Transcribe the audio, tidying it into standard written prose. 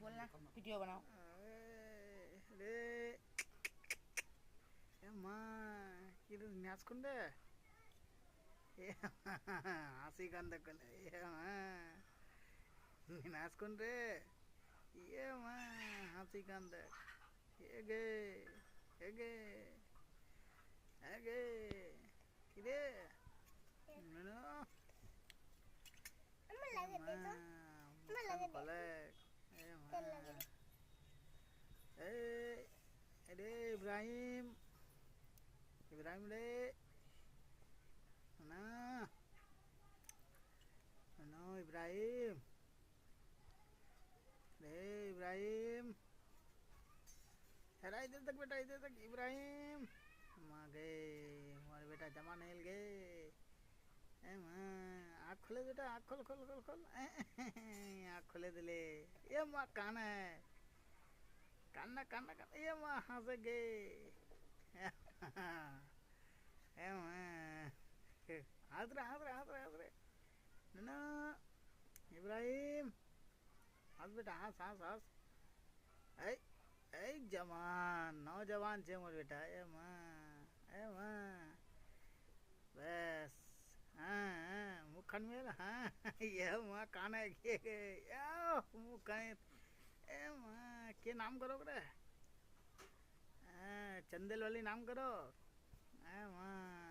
बोलना वीडियो बनाओ। रे माँ किधर न्यासकुंडे हंसी कंदकल न्यासकुंडे ये माँ हंसी कंदक ಹೇಗೆ ಹೇಗೆ ಹೇಗೆ ಇದೆ ನಾನು kolek eh Ibrahim Ibrahim deh mana mana Ibrahim deh Ibrahim अरे इधर तक इब्राहिम माँ गए हमारे बेटा जमा नहीं गए आँख खोले बेटा आँख खोल खोल खोल खोल आँख खोले दिले ये माँ कान है कान्ना कान्ना कान्ना ये माँ हंस गए हाथ रहे हाथ रहे हाथ रहे हाथ रहे ना इब्राहिम हंस बेटा हंस हंस हंस ऐ ऐ जवान नौजवान छे मोर बेटा ए माँ बस हाँ मुखन में हाँ ये माँ कान है के मुखन ए माँ के नाम करो करे चंदेल वाली नाम करो ए माँ